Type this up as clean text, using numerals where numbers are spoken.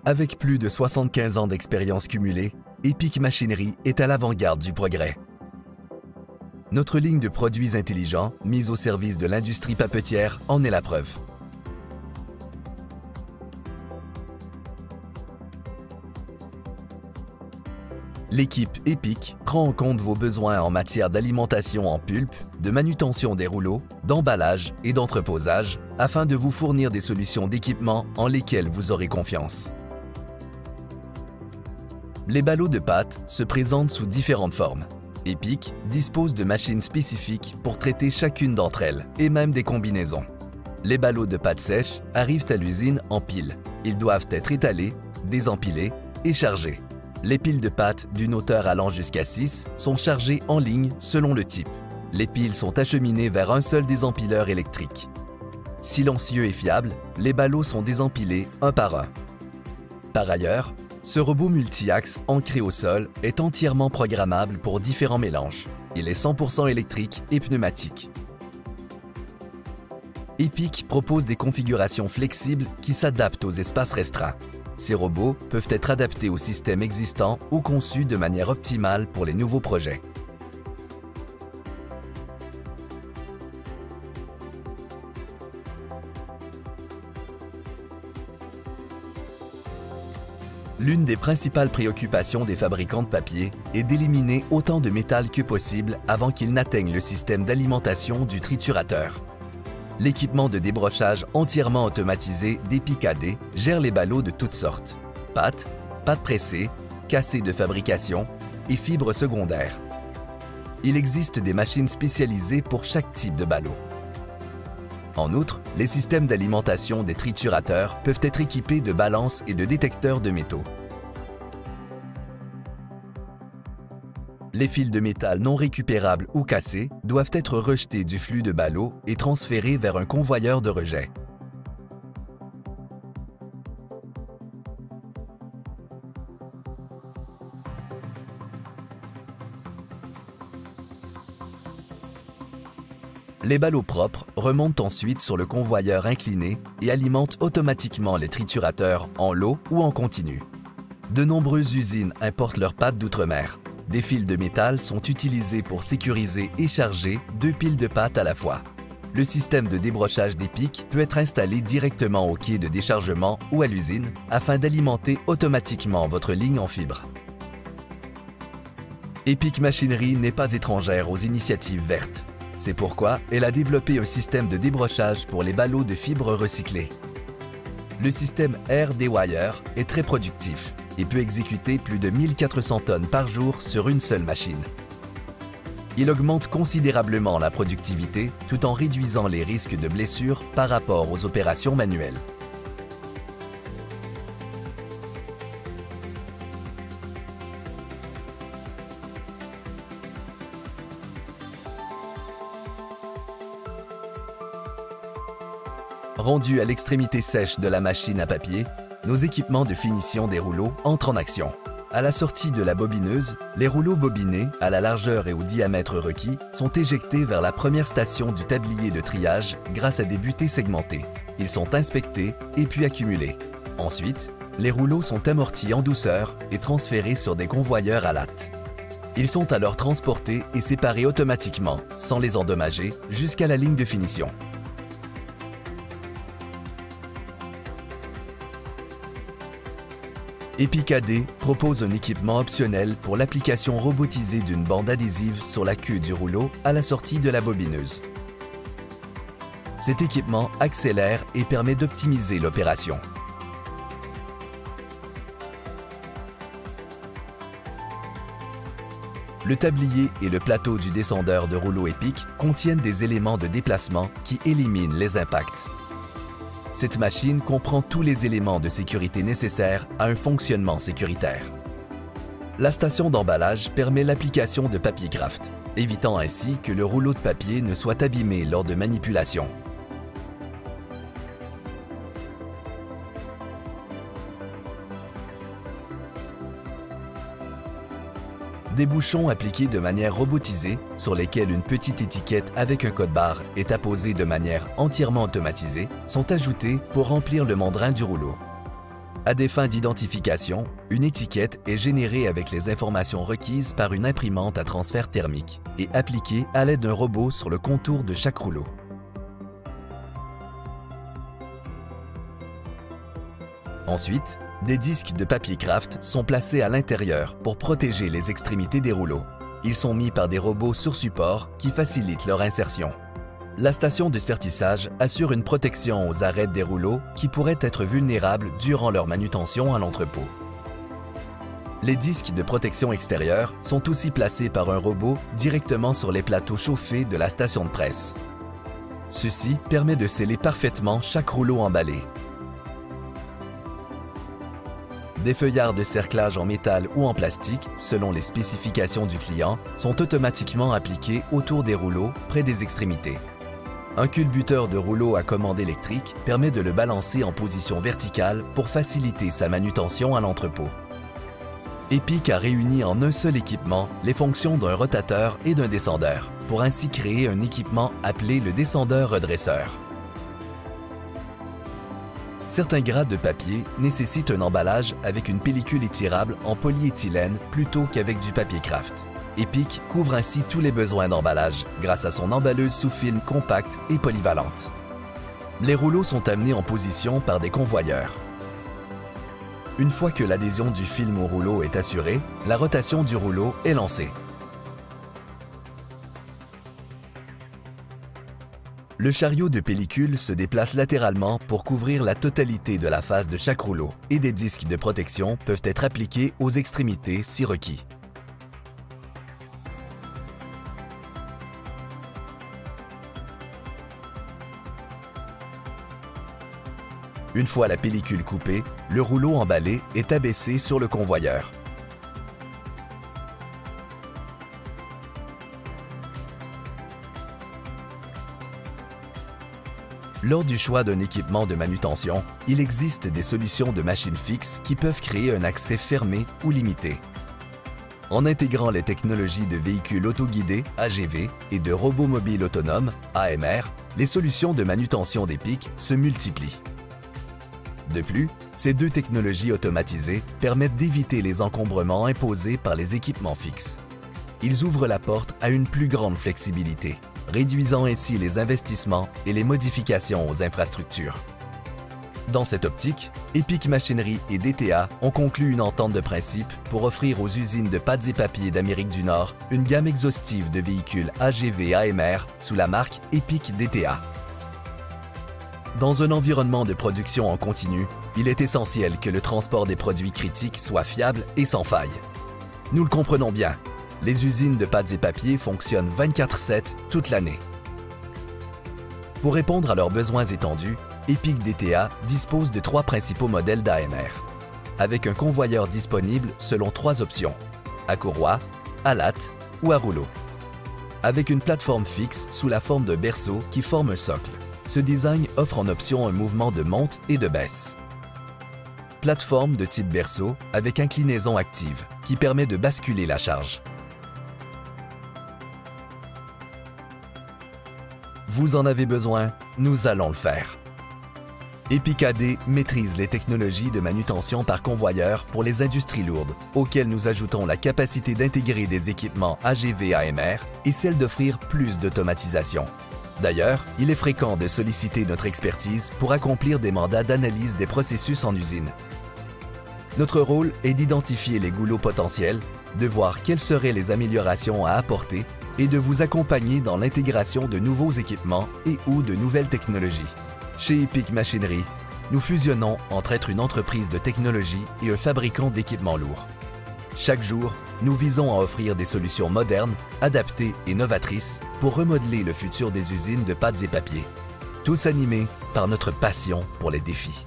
Avec plus de 75 ans d'expérience cumulée, Epic Machinery est à l'avant-garde du progrès. Notre ligne de produits intelligents, mise au service de l'industrie papetière, en est la preuve. L'équipe Epic prend en compte vos besoins en matière d'alimentation en pulpe, de manutention des rouleaux, d'emballage et d'entreposage afin de vous fournir des solutions d'équipement en lesquelles vous aurez confiance. Les ballots de pâte se présentent sous différentes formes. Epic dispose de machines spécifiques pour traiter chacune d'entre elles et même des combinaisons. Les ballots de pâte sèche arrivent à l'usine en piles. Ils doivent être étalés, désempilés et chargés. Les piles de pâte d'une hauteur allant jusqu'à 6 sont chargées en ligne selon le type. Les piles sont acheminées vers un seul désempileur électrique. Silencieux et fiable, les ballots sont désempilés un par un. Par ailleurs, ce robot multi-axe ancré au sol est entièrement programmable pour différents mélanges. Il est 100% électrique et pneumatique. Epic propose des configurations flexibles qui s'adaptent aux espaces restreints. Ces robots peuvent être adaptés au système existant ou conçus de manière optimale pour les nouveaux projets. L'une des principales préoccupations des fabricants de papier est d'éliminer autant de métal que possible avant qu'il n'atteigne le système d'alimentation du triturateur. L'équipement de débrochage entièrement automatisé d'Epic AD gère les ballots de toutes sortes. Pâte, pâte pressée, cassée de fabrication et fibres secondaires. Il existe des machines spécialisées pour chaque type de ballot. En outre, les systèmes d'alimentation des triturateurs peuvent être équipés de balances et de détecteurs de métaux. Les fils de métal non récupérables ou cassés doivent être rejetés du flux de ballots et transférés vers un convoyeur de rejet. Les ballots propres remontent ensuite sur le convoyeur incliné et alimentent automatiquement les triturateurs en lot ou en continu. De nombreuses usines importent leurs pâtes d'outre-mer. Des fils de métal sont utilisés pour sécuriser et charger 2 piles de pâte à la fois. Le système de débrochage d'Epic peut être installé directement au quai de déchargement ou à l'usine afin d'alimenter automatiquement votre ligne en fibre. Epic Machinery n'est pas étrangère aux initiatives vertes. C'est pourquoi elle a développé un système de débrochage pour les ballots de fibres recyclées. Le système Air Dewire est très productif et peut exécuter plus de 1400 tonnes par jour sur une seule machine. Il augmente considérablement la productivité tout en réduisant les risques de blessures par rapport aux opérations manuelles. Rendus à l'extrémité sèche de la machine à papier, nos équipements de finition des rouleaux entrent en action. À la sortie de la bobineuse, les rouleaux bobinés, à la largeur et au diamètre requis, sont éjectés vers la première station du tablier de triage grâce à des butées segmentées. Ils sont inspectés et puis accumulés. Ensuite, les rouleaux sont amortis en douceur et transférés sur des convoyeurs à latte. Ils sont alors transportés et séparés automatiquement, sans les endommager, jusqu'à la ligne de finition. Epic AD propose un équipement optionnel pour l'application robotisée d'une bande adhésive sur la queue du rouleau à la sortie de la bobineuse. Cet équipement accélère et permet d'optimiser l'opération. Le tablier et le plateau du descendeur de rouleau Epic contiennent des éléments de déplacement qui éliminent les impacts. Cette machine comprend tous les éléments de sécurité nécessaires à un fonctionnement sécuritaire. La station d'emballage permet l'application de papier kraft, évitant ainsi que le rouleau de papier ne soit abîmé lors de manipulation. Des bouchons appliqués de manière robotisée, sur lesquels une petite étiquette avec un code-barre est apposée de manière entièrement automatisée, sont ajoutés pour remplir le mandrin du rouleau. À des fins d'identification, une étiquette est générée avec les informations requises par une imprimante à transfert thermique et appliquée à l'aide d'un robot sur le contour de chaque rouleau. Ensuite, des disques de papier kraft sont placés à l'intérieur pour protéger les extrémités des rouleaux. Ils sont mis par des robots sur support qui facilitent leur insertion. La station de sertissage assure une protection aux arêtes des rouleaux qui pourraient être vulnérables durant leur manutention à l'entrepôt. Les disques de protection extérieure sont aussi placés par un robot directement sur les plateaux chauffés de la station de presse. Ceci permet de sceller parfaitement chaque rouleau emballé. Des feuillards de cerclage en métal ou en plastique, selon les spécifications du client, sont automatiquement appliqués autour des rouleaux près des extrémités. Un culbuteur de rouleau à commande électrique permet de le balancer en position verticale pour faciliter sa manutention à l'entrepôt. EPIC a réuni en un seul équipement les fonctions d'un rotateur et d'un descendeur, pour ainsi créer un équipement appelé le descendeur-redresseur. Certains grades de papier nécessitent un emballage avec une pellicule étirable en polyéthylène plutôt qu'avec du papier kraft. EPIC couvre ainsi tous les besoins d'emballage grâce à son emballeuse sous film compacte et polyvalente. Les rouleaux sont amenés en position par des convoyeurs. Une fois que l'adhésion du film au rouleau est assurée, la rotation du rouleau est lancée. Le chariot de pellicule se déplace latéralement pour couvrir la totalité de la face de chaque rouleau et des disques de protection peuvent être appliqués aux extrémités si requis. Une fois la pellicule coupée, le rouleau emballé est abaissé sur le convoyeur. Lors du choix d'un équipement de manutention, il existe des solutions de machines fixes qui peuvent créer un accès fermé ou limité. En intégrant les technologies de véhicules autoguidés AGV et de robots mobiles autonomes AMR, les solutions de manutention d'EPIC se multiplient. De plus, ces deux technologies automatisées permettent d'éviter les encombrements imposés par les équipements fixes. Ils ouvrent la porte à une plus grande flexibilité, réduisant ainsi les investissements et les modifications aux infrastructures. Dans cette optique, EPIC Machinerie et DTA ont conclu une entente de principe pour offrir aux usines de pâtes et papiers d'Amérique du Nord une gamme exhaustive de véhicules AGV AMR sous la marque EPIC DTA. Dans un environnement de production en continu, il est essentiel que le transport des produits critiques soit fiable et sans faille. Nous le comprenons bien, les usines de pâtes et papiers fonctionnent 24/7 toute l'année. Pour répondre à leurs besoins étendus, EPIC DTA dispose de 3 principaux modèles d'AMR, avec un convoyeur disponible selon 3 options, à courroie, à latte ou à rouleau. Avec une plateforme fixe sous la forme de berceau qui forme un socle. Ce design offre en option un mouvement de monte et de baisse. Plateforme de type berceau avec inclinaison active qui permet de basculer la charge. Vous en avez besoin, nous allons le faire. EPIC AD maîtrise les technologies de manutention par convoyeur pour les industries lourdes, auxquelles nous ajoutons la capacité d'intégrer des équipements AGV AMR et celle d'offrir plus d'automatisation. D'ailleurs, il est fréquent de solliciter notre expertise pour accomplir des mandats d'analyse des processus en usine. Notre rôle est d'identifier les goulots potentiels, de voir quelles seraient les améliorations à apporter et de vous accompagner dans l'intégration de nouveaux équipements et ou de nouvelles technologies. Chez EPIC Machinerie, nous fusionnons entre être une entreprise de technologie et un fabricant d'équipements lourds. Chaque jour, nous visons à offrir des solutions modernes, adaptées et novatrices pour remodeler le futur des usines de pâtes et papiers. Tous animés par notre passion pour les défis.